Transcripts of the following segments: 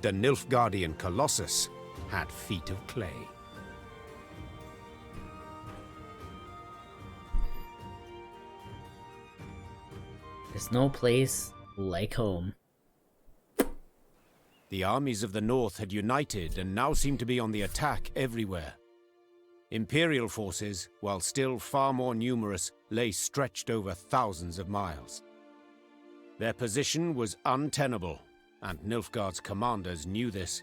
believed the Nilfgaardian Colossus had feet of clay. There's no place like home. The armies of the north had united and now seemed to be on the attack everywhere. Imperial forces, while still far more numerous, lay stretched over thousands of miles. Their position was untenable, and Nilfgaard's commanders knew this.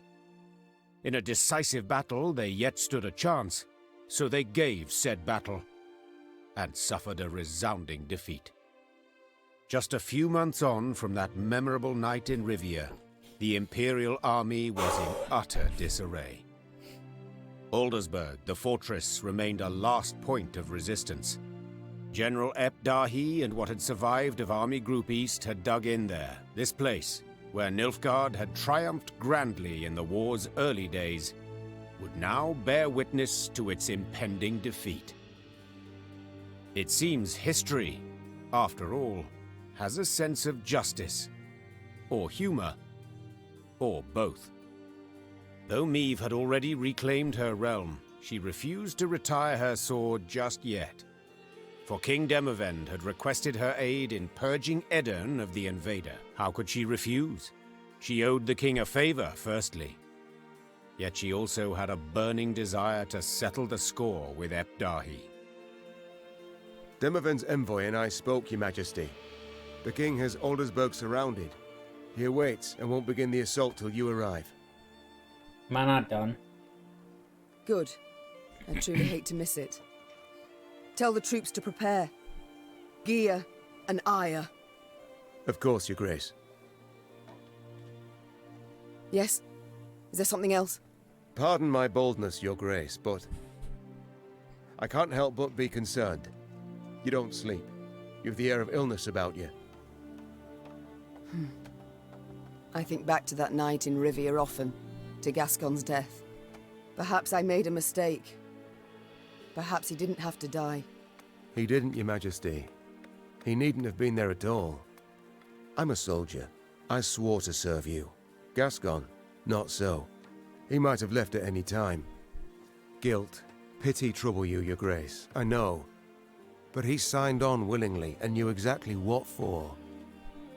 In a decisive battle, they yet stood a chance, so they gave said battle, and suffered a resounding defeat. Just a few months on from that memorable night in Rivia, the Imperial army was in utter disarray. Aldersburg, the fortress, remained a last point of resistance. General Epdahi and what had survived of Army Group East had dug in there. This place, where Nilfgaard had triumphed grandly in the war's early days, would now bear witness to its impending defeat. It seems history, after all, has a sense of justice, or humor, or both. Though Meve had already reclaimed her realm, she refused to retire her sword just yet. For King Demavend had requested her aid in purging Edirn of the invader. How could she refuse? She owed the king a favor, firstly. Yet she also had a burning desire to settle the score with Epdahi. Demavend's envoy and I spoke, Your Majesty. The king has Aldersburg surrounded. He awaits and won't begin the assault till you arrive. Am I not done? Good. I truly hate to miss it. Tell the troops to prepare. Gear and ire. Of course, Your Grace. Yes? Is there something else? Pardon my boldness, Your Grace, but I can't help but be concerned. You don't sleep. You've the air of illness about you. I think back to that night in Rivia often, to Gascon's death. Perhaps I made a mistake. Perhaps he didn't have to die. He didn't, Your Majesty. He needn't have been there at all. I'm a soldier. I swore to serve you. Gascon, not so. He might have left at any time. Guilt, pity trouble you, Your Grace, I know. But he signed on willingly and knew exactly what for.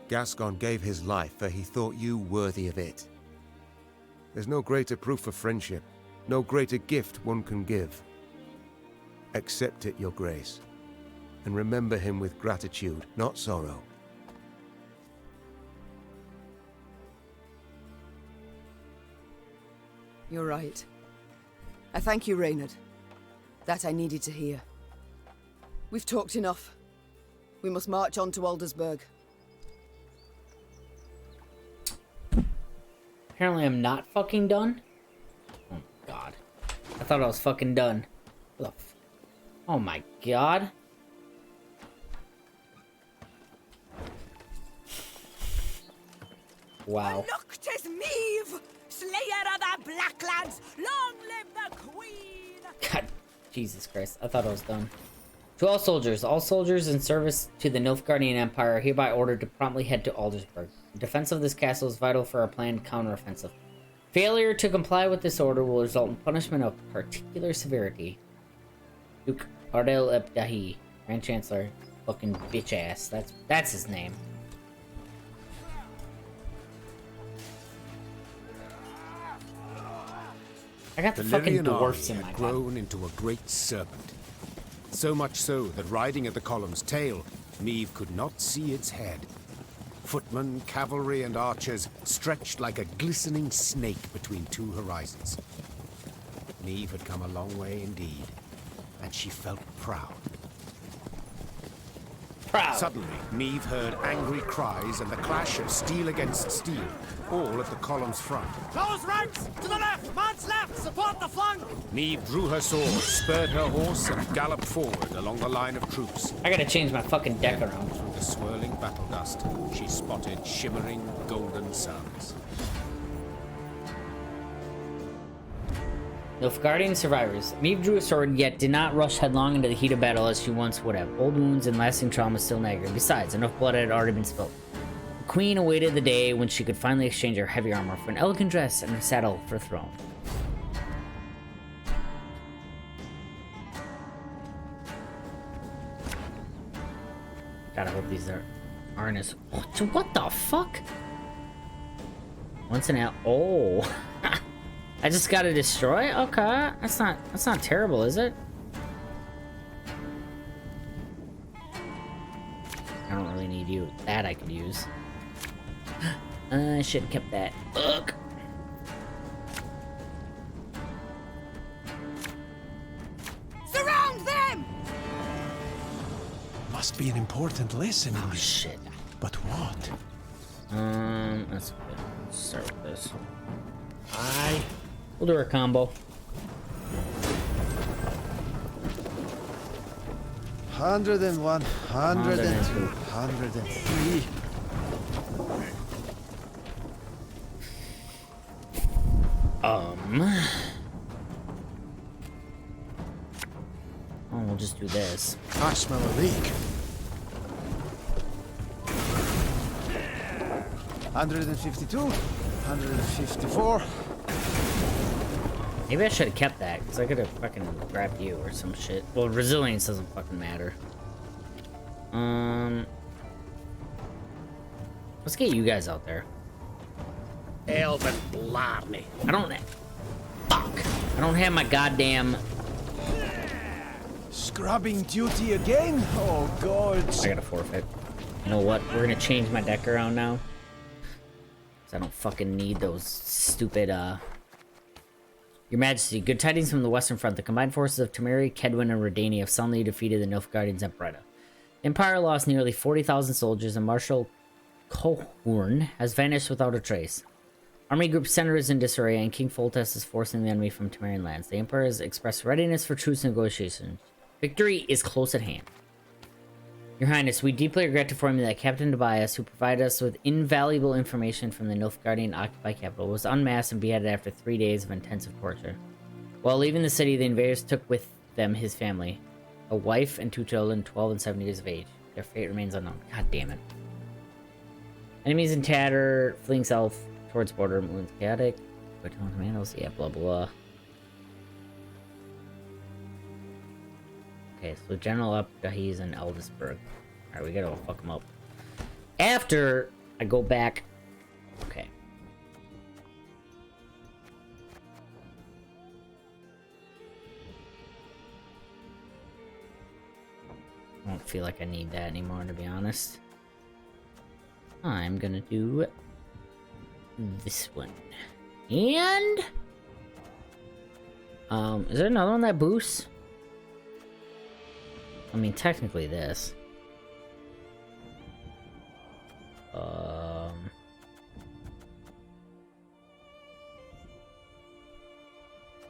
Gascon gave his life for he thought you worthy of it. There's no greater proof of friendship, no greater gift one can give. Accept it, Your Grace, and remember him with gratitude, not sorrow. You're right. I thank you, Reynard. That I needed to hear. We've talked enough. We must march on to Aldersburg. Apparently I'm not fucking done. Oh god. I thought I was fucking done. Oh my god. Wow. Noctis Meve, slayer of the Blacklands, long live the Queen! God, Jesus Christ. I thought I was done. To all soldiers in service to the Nilfgaardian Empire are hereby ordered to promptly head to Aldersburg. The defense of this castle is vital for our planned counteroffensive. Failure to comply with this order will result in punishment of particular severity. Duke Ardel Epdahi, Grand Chancellor, fucking bitch ass. That's his name. I got the fucking dwarfs in my had grown into a great serpent. So much so that riding at the column's tail, Meve could not see its head. Footmen, cavalry, and archers stretched like a glistening snake between two horizons. Meve had come a long way indeed, and she felt proud. Suddenly, Meve heard angry cries and the clash of steel against steel, all at the column's front. Close ranks! To the left! Man's left! Support the flank! Meve drew her sword, spurred her horse, and galloped forward along the line of troops. I gotta change my fucking deck around. Through the swirling battle dust, she spotted shimmering golden suns. Nilfgaardian survivors. Meve drew a sword, yet did not rush headlong into the heat of battle as she once would have. Old wounds and lasting trauma still nagged her. Besides, enough blood had already been spilled. The queen awaited the day when she could finally exchange her heavy armor for an elegant dress and a saddle for a throne. God, I hope these aren't as... What the fuck? Once an out. Oh. I just gotta destroy? Okay. That's not terrible, is it? I don't really need you. That I could use. I should have kept that. Ugh. Surround them! Must be an important lesson in Oh this. shit. But what? Let's start with this. Aye. We'll do our combo. 101, 102, 102. 103. Oh, we'll just do this. I smell a leak. 152, 154. Maybe I should have kept that, because I could have fucking grabbed you or some shit. Well, resilience doesn't fucking matter. Let's get you guys out there. Elven blarney. I don't... Fuck! I don't have my goddamn... Scrubbing duty again? Oh, God. I gotta forfeit. You know what? We're gonna change my deck around now. Because I don't fucking need those stupid, Your Majesty, good tidings from the Western Front. The combined forces of Temeri, Kedwin, and Redani have soundly defeated the Nilfgaardians at Breda. The Empire lost nearly 40,000 soldiers, and Marshal Cohorn has vanished without a trace. Army Group Center is in disarray, and King Foltest is forcing the enemy from Temerian lands. The Emperor has expressed readiness for truce negotiations. Victory is close at hand. Your Highness, we deeply regret to inform you that Captain Tobias, who provided us with invaluable information from the Nilfgaardian occupied capital, was unmasked and beheaded after 3 days of intensive torture. While leaving the city, the invaders took with them his family, a wife and 2 children, 12 and 7 years of age. Their fate remains unknown. God damn it. Enemies in tatter, fleeing south towards border, moons chaotic. Commandos, yeah, blah blah. Okay, so General Abdahi's in Eldisburg. Alright, we gotta fuck him up. After I go back... Okay. I don't feel like I need that anymore, to be honest. I'm gonna do this one. And... is there another one that boosts? I mean, technically this.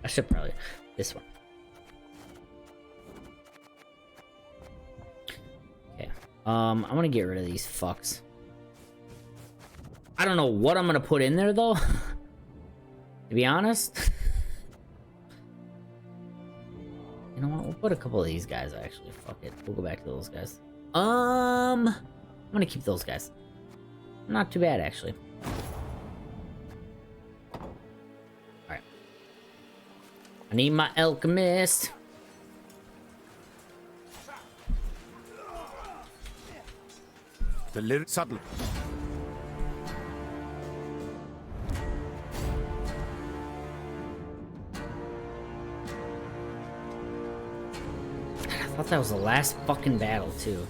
I should probably... This one. Okay. I'm gonna get rid of these fucks. I don't know what I'm gonna put in there, though. To be honest. You know what? We'll put a couple of these guys, actually. Fuck it. We'll go back to those guys. I'm gonna keep those guys. Not too bad, actually. Alright. I need my alchemist. The lyric suddenly. I thought that was the last fucking battle, too.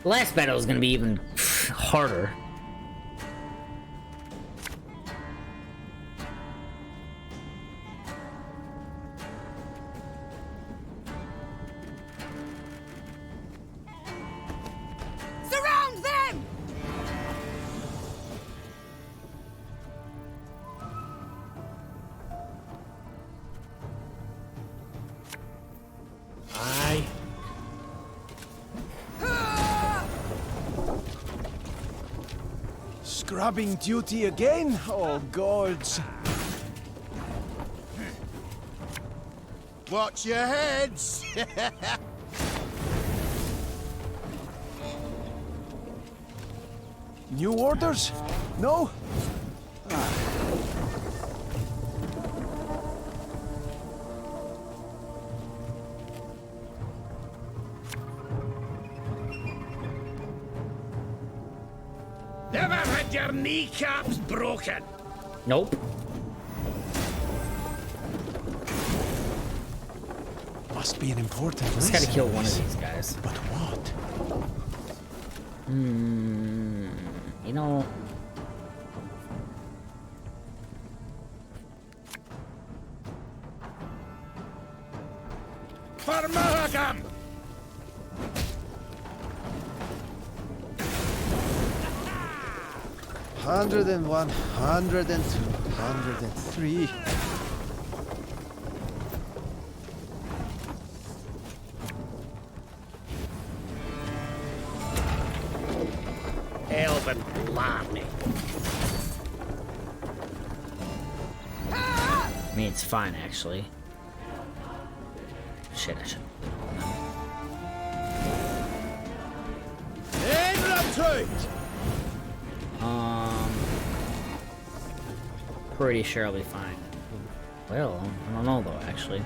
The last battle is gonna be even harder. Surround them! Aye. Scrubbing duty again? Oh, gods. Watch your heads! New orders? No? Never had your kneecaps broken. Nope. Must be an important Just gotta kill one of these guys. But what? You know... For Mahakam! 101, 102, 103. Elven blarney. I mean, it's fine, actually. Shit, I should... Pretty sure I'll be fine. Well, I don't know though, actually.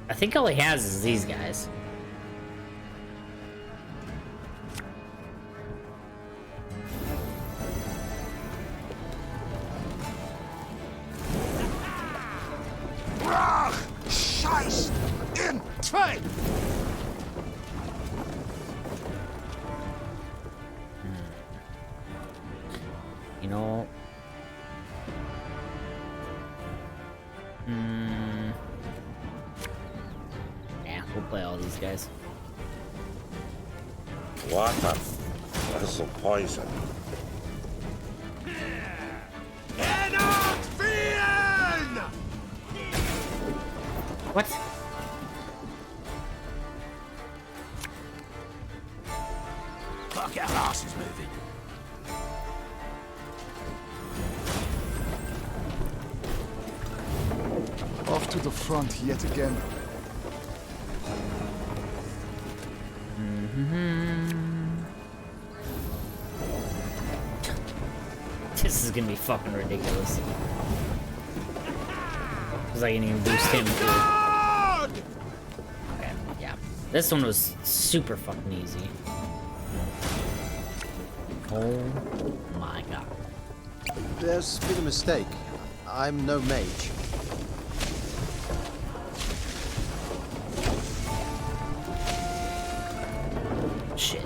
I think all he has is these guys. Scheiß in zwei! You know... Yeah, we'll play all these guys. Water. That's some poison. Cannot feel! What? Fuck, our ass is moving. Off to the front yet again. This is gonna be fucking ridiculous. Cause I can even boost him too. Okay, yeah. This one was super fucking easy. Oh my god. There's been a mistake. I'm no mage. Shit.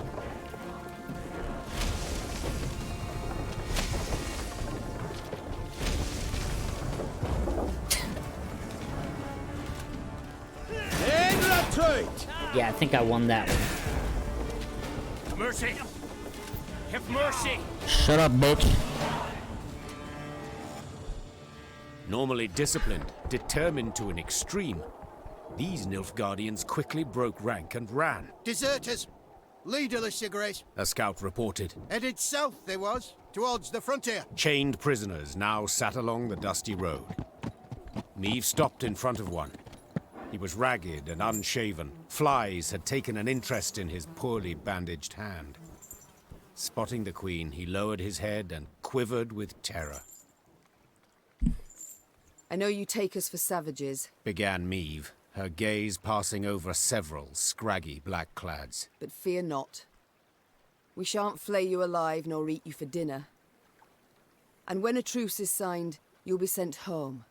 Yeah, I think I won that one. Mercy! Have mercy! Shut up, bitch. Normally disciplined, determined to an extreme, these Nilfgaardians quickly broke rank and ran, Deserters! Leaderless, Your Grace. a scout reported. Headed south, they was, towards the frontier. Chained prisoners now sat along the dusty road. Neve stopped in front of one. He was ragged and unshaven. Flies had taken an interest in his poorly bandaged hand. Spotting the queen, he lowered his head and quivered with terror. I know you take us for savages, Began Meve, her gaze passing over several scraggy black-clads. but fear not. We shan't flay you alive nor eat you for dinner. And when a truce is signed, you'll be sent home,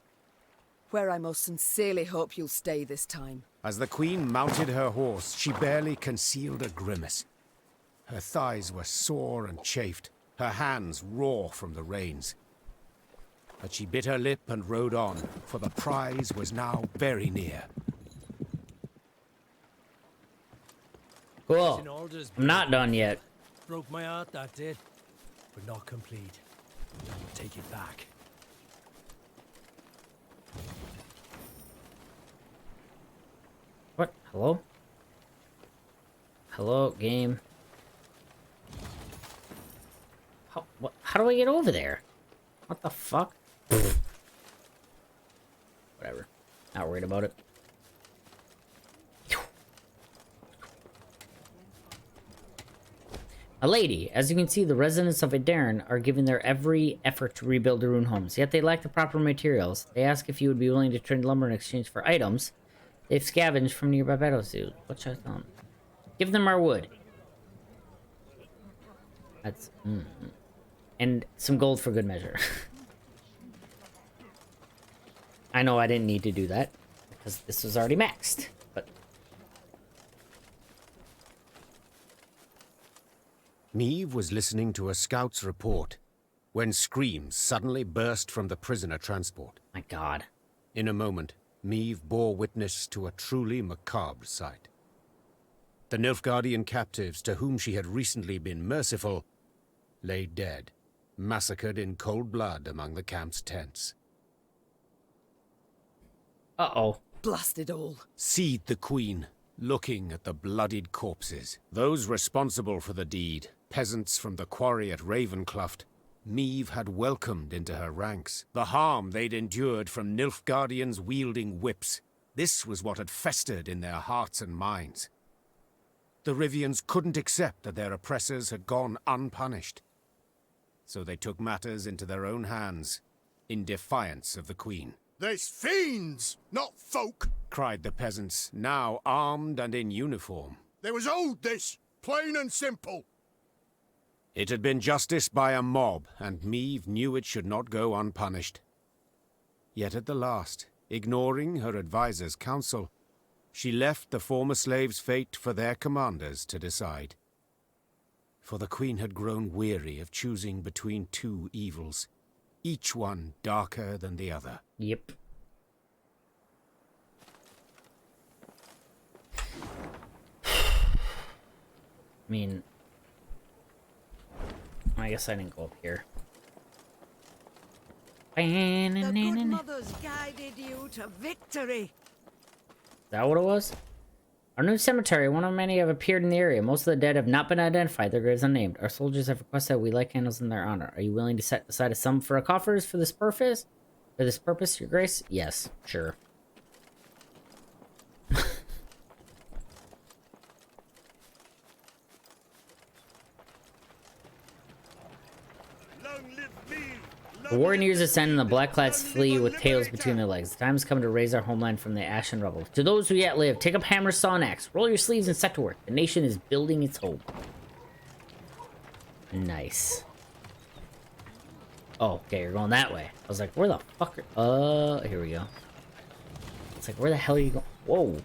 where I most sincerely hope you'll stay this time. As the queen mounted her horse, she barely concealed a grimace. Her thighs were sore and chafed, her hands raw from the reins. But she bit her lip and rode on, for the prize was now very near. Cool. I'm not done yet. Broke my heart, that did. But not complete. Take it back. What? Hello? Hello, game. How do I get over there? What the fuck? Whatever. Not worried about it. A lady. As you can see, the residents of Edarin are giving their every effort to rebuild their ruined homes, yet they lack the proper materials. They ask if you would be willing to trade lumber in exchange for items they've scavenged from nearby battlefields. What should I tell them? Give them our wood. That's... And some gold for good measure. I know I didn't need to do that, because this was already maxed, but... Meve was listening to a scout's report when screams suddenly burst from the prisoner transport. My God. In a moment, Meve bore witness to a truly macabre sight. The Nilfgaardian captives to whom she had recently been merciful lay dead, massacred in cold blood among the camp's tents. Uh-oh. Blast it all. Seethed the queen, looking at the bloodied corpses. Those responsible for the deed, peasants from the quarry at Ravenclough, Meve had welcomed into her ranks. The harm they'd endured from Nilfgaardians wielding whips, this was what had festered in their hearts and minds. The Rivians couldn't accept that their oppressors had gone unpunished. So they took matters into their own hands, in defiance of the queen. There's fiends, not folk, cried the peasants, now armed and in uniform. There was old this, plain and simple. It had been justice by a mob, and Meve knew it should not go unpunished. Yet at the last, ignoring her advisor's counsel, she left the former slaves' fate for their commanders to decide. For the queen had grown weary of choosing between two evils, each one darker than the other. Yep. I mean, I guess I didn't go up here. The good mothers guided you to victory. Is that what it was? Our new cemetery, one of many have appeared in the area. Most of the dead have not been identified. Their graves unnamed. Our soldiers have requested that we light candles in their honor. Are you willing to set aside a sum for a coffers for this purpose? For this purpose, your grace? Yes, sure. The warriors ascend and the blackclads flee with tails between their legs. The time has come to raise our homeland from the ash and rubble. To those who yet live, take up hammer, saw, and axe. Roll your sleeves and set to work. The nation is building its home. Nice. Oh, okay, you're going that way. I was like, where the fuck are... here we go. It's like, where the hell are you going? Whoa.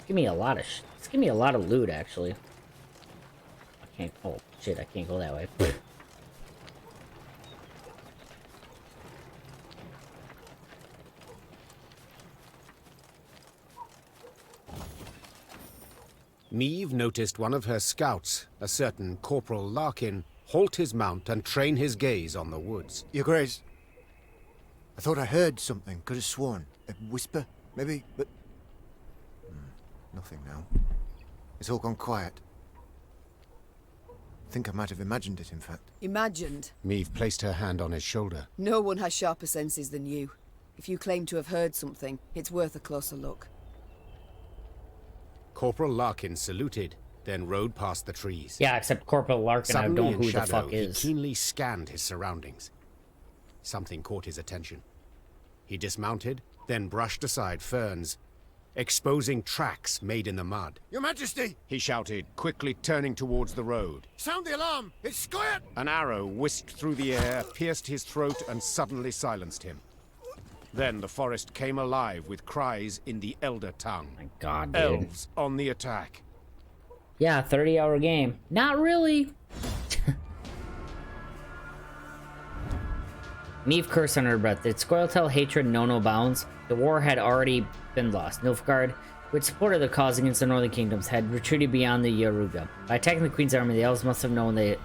Give me a lot of give me a lot of loot, actually. I can't... oh, shit, I can't go that way. Meve noticed one of her scouts, a certain Corporal Larkin, halt his mount and train his gaze on the woods. Your Grace, I thought I heard something. Could have sworn. A whisper, maybe, but... nothing now. It's all gone quiet. I think I might have imagined it, in fact. Imagined? Meve placed her hand on his shoulder. No one has sharper senses than you. If you claim to have heard something, it's worth a closer look. Corporal Larkin saluted, then rode past the trees. Yeah, except Corporal Larkin, I don't know who the fuck is. He keenly scanned his surroundings. Something caught his attention. He dismounted, then brushed aside ferns, exposing tracks made in the mud. Your Majesty! He shouted, quickly turning towards the road. Sound the alarm! It's squirt! An arrow whisked through the air, pierced his throat, and suddenly silenced him. Then the forest came alive with cries in the Elder tongue. My God, dude. Elves on the attack. Yeah, 30-hour game. Not really. Meve cursed under her breath. Did Scoil tell hatred know no bounds? The war had already been lost. Nilfgaard, which supported the cause against the Northern Kingdoms, had retreated beyond the Yaruga. By attacking the Queen's army, the elves must have known they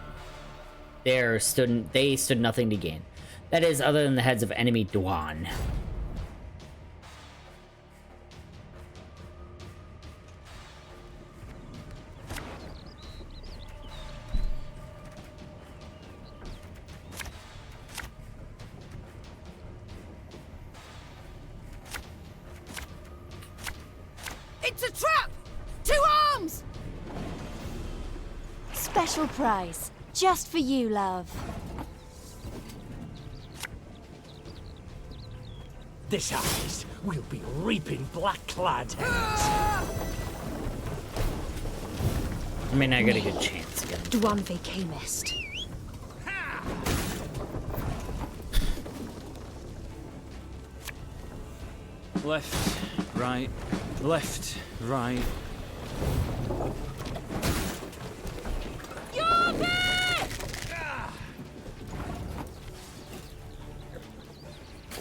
stood nothing to gain. That is, other than the heads of enemy Duan. It's a trap! 2 arms! Special prize. Just for you, love. This harvest, we'll be reaping black-clad heads. I mean, I got a good chance again. Dwanve camest. Left, right, left, right.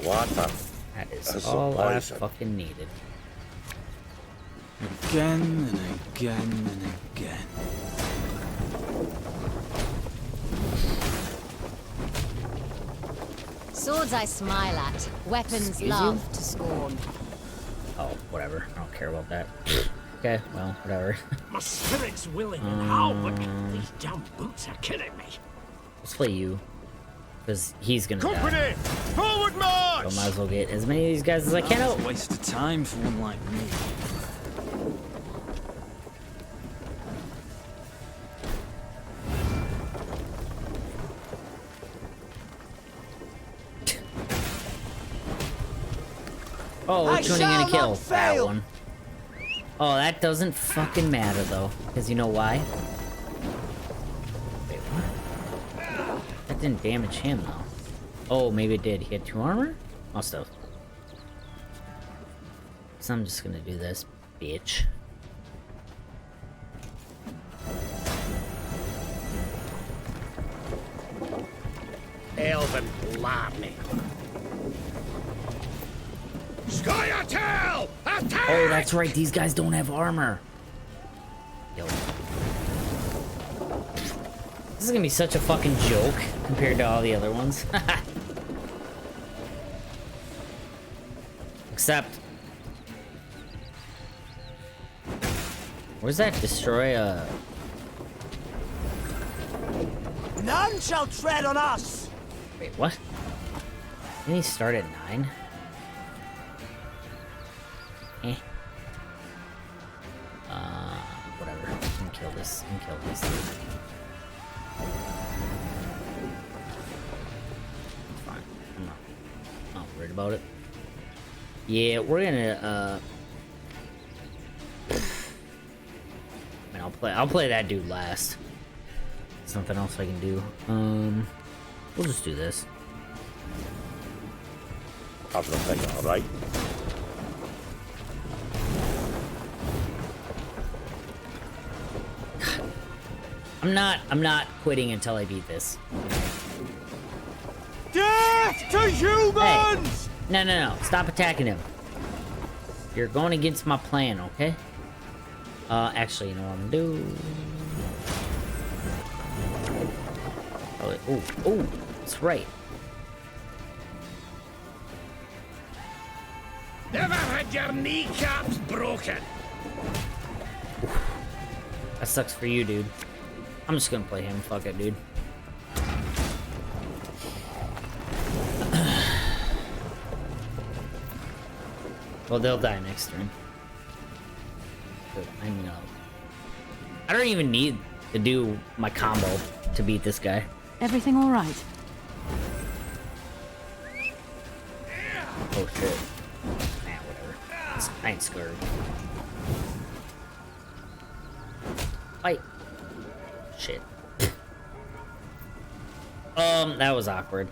Water. That is That's all I poison. fucking needed. Again and again and again. Swords I smile at, weapons Excuse love you? to scorn. Oh, whatever. I don't care about that. Okay, well, whatever. My spirit's willing and how, but these damn boots are killing me. Let's play you. Because he's gonna die. Company! Forward march! So I might as well get as many of these guys as I can out. That's a waste of time for one like me. Oh, which one are you gonna kill? That fail. one. Oh, that doesn't fucking matter though. Because you know why? Wait, what? That didn't damage him though. Oh, maybe it did. He had 2 armor? Must have. So I'm just gonna do this, bitch. Elven blarney. Scoia'tael! Attack! Oh, that's right. These guys don't have armor. Yo. This is gonna be such a fucking joke compared to all the other ones. Except, where's that destroy None shall tread on us. Wait, what? Didn't he start at 9? Eh. Whatever. I can kill this. I can kill this. It's fine. I'm not worried about it. Yeah, we're gonna, I mean, I'll play that dude last. There's nothing else I can do. We'll just do this. Everything all right? I'm not quitting until I beat this. Death to humans! Hey, no. Stop attacking him. You're going against my plan, okay? Actually, you know what I'm gonna do? Oh, that's right. Never had your kneecaps broken. That sucks for you, dude. I'm just gonna play him. Fuck it, dude. Well, they'll die next turn. But I know. I don't even need to do my combo to beat this guy. Everything all right? Oh shit. Nah, whatever. I ain't scared. Fight. Shit. That was awkward.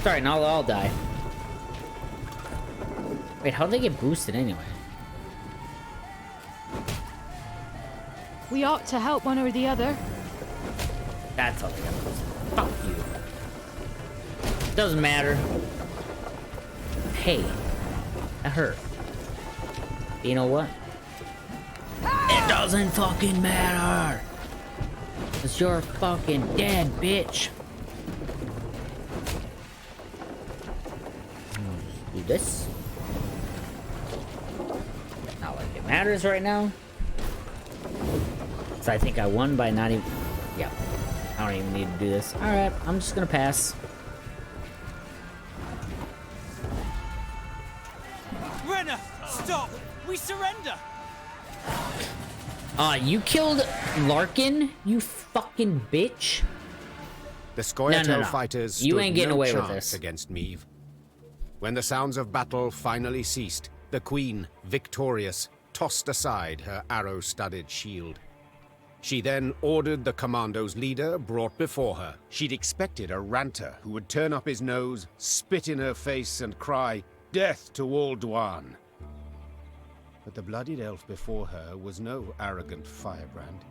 Sorry, now they'll all die. Wait, how'd they get boosted anyway? We ought to help one or the other. That's how they got boosted. Fuck you. Doesn't matter. Hey, that hurt. You know what? It doesn't fucking matter. 'Cause you're fucking dead, bitch. Do this. Not like it matters right now. So I think I won by not even. Yeah, I don't even need to do this. All right, I'm just gonna pass. Renner, stop! We surrender! You killed Larkin, you fucking bitch. The Scoia'tael No. fighters stood You ain't getting no away with chance this. against Meve. When the sounds of battle finally ceased, the queen, victorious, tossed aside her arrow-studded shield. She then ordered the commando's leader brought before her. She'd expected a ranter who would turn up his nose, spit in her face, and cry, "Death to all Dwan!" But the bloodied elf before her was no arrogant firebrand.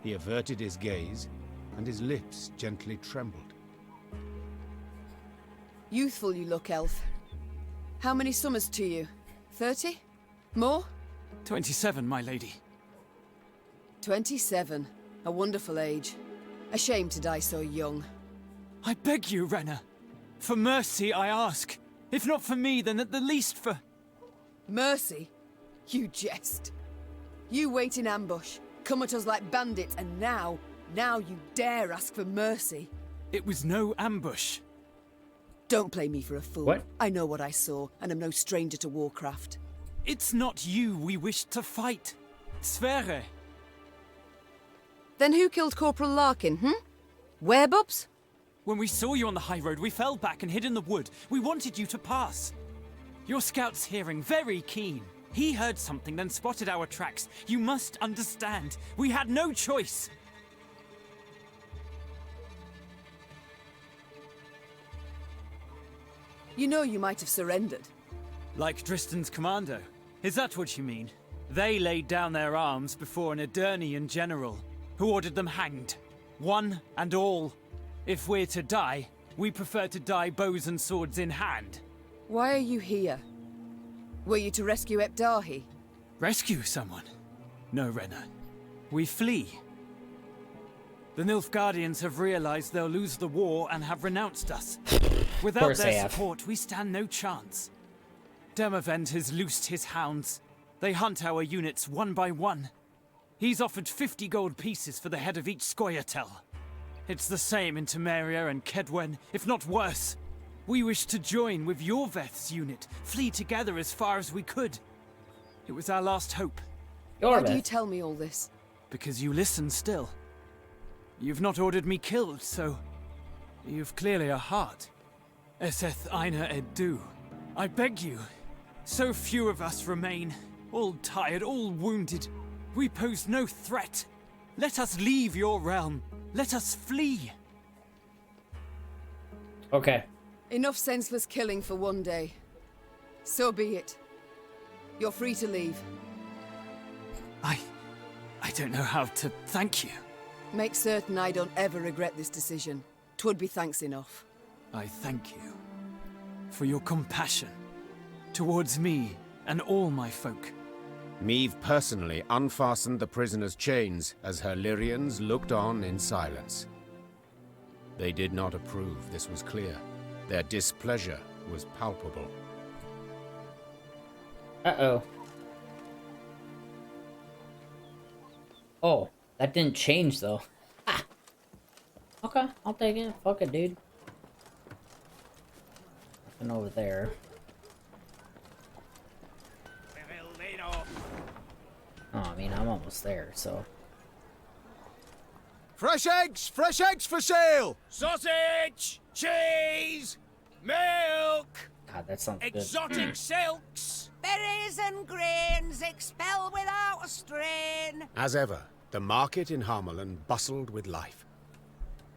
He averted his gaze, and his lips gently trembled. Youthful you look, elf. How many summers to you? 30? More? 27, my lady. 27. A wonderful age. A shame to die so young. I beg you, Renna. For mercy, I ask. If not for me, then at the least for... Mercy? You jest. You wait in ambush, come at us like bandits, and now you dare ask for mercy. It was no ambush. Don't play me for a fool. What? I know what I saw, and am no stranger to warcraft. It's not you we wished to fight. Sverre. Then who killed Corporal Larkin, Werebubs? When we saw you on the high road, we fell back and hid in the wood. We wanted you to pass. Your scout's hearing, very keen. He heard something, then spotted our tracks. You must understand. We had no choice. You know you might have surrendered. Like Dristan's commando. Is that what you mean? They laid down their arms before an Edirnian general, who ordered them hanged. One and all. If we're to die, we prefer to die bows and swords in hand. Why are you here? Were you to rescue Epdahi? Rescue someone? No, Renna. We flee. The Nilfgaardians have realized they'll lose the war and have renounced us. Without their support, we stand no chance. Demavend has loosed his hounds. They hunt our units one by one. He's offered 50 gold pieces for the head of each Scoia'tael. It's the same in Temeria and Kedwen, if not worse. We wish to join with your Veth's unit, flee together as far as we could. It was our last hope. Why do you tell me all this? Because you listen still. You've not ordered me killed, so... you've clearly a heart. Eseth Aina Edu. I beg you. So few of us remain. All tired, all wounded. We pose no threat. Let us leave your realm. Let us flee. Okay. Enough senseless killing for one day. So be it. You're free to leave. I don't know how to thank you. Make certain I don't ever regret this decision. 'Twould be thanks enough. I thank you for your compassion towards me and all my folk. Meve personally unfastened the prisoner's chains as her Lyrians looked on in silence. They did not approve, this was clear. Their displeasure was palpable. Uh-oh. Oh, that didn't change, though. Ah. Okay, I'll take it. Fuck it, dude. Nothing over there. Oh, I mean, I'm almost there, so... Fresh eggs for sale! Sausage! Cheese! Milk! God, that sounds good. Exotic silks! Berries and grains expel without a strain. As ever, the market in Harmelan bustled with life.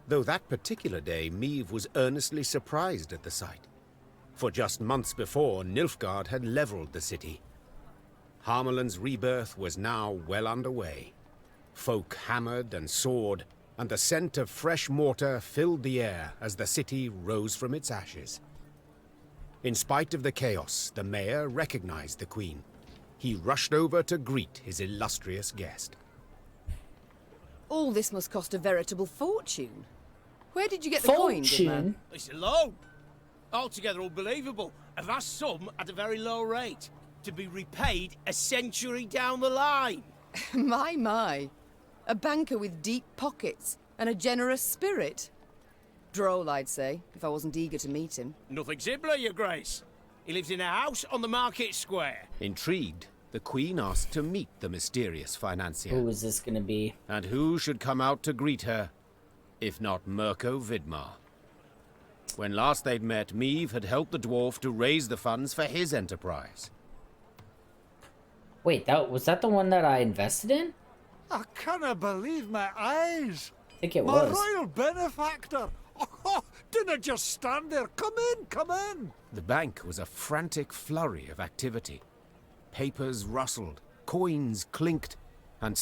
Though that particular day, Meve was earnestly surprised at the sight. For just months before, Nilfgaard had leveled the city. Harmelan's rebirth was now well underway. Folk hammered and sawed, and the scent of fresh mortar filled the air as the city rose from its ashes. In spite of the chaos, the mayor recognized the queen. He rushed over to greet his illustrious guest. All this must cost a veritable fortune. Where did you get the coin, good man? It's a loan. Altogether unbelievable. A vast sum at a very low rate. To be repaid a century down the line. My. A banker with deep pockets and a generous spirit. Droll, I'd say, if I wasn't eager to meet him. Nothing simpler, your grace. He lives in a house on the market square. Intrigued, the Queen asked to meet the mysterious financier. Who is this gonna be? And who should come out to greet her, if not Mirko Vidmar? When last they'd met, Meave had helped the dwarf to raise the funds for his enterprise. Wait, was that the one that I invested in? I cannot believe my eyes. I think it my was. royal benefactor. Oh, didn't just stand there. Come in, come in. The bank was a frantic flurry of activity. Papers rustled, coins clinked, and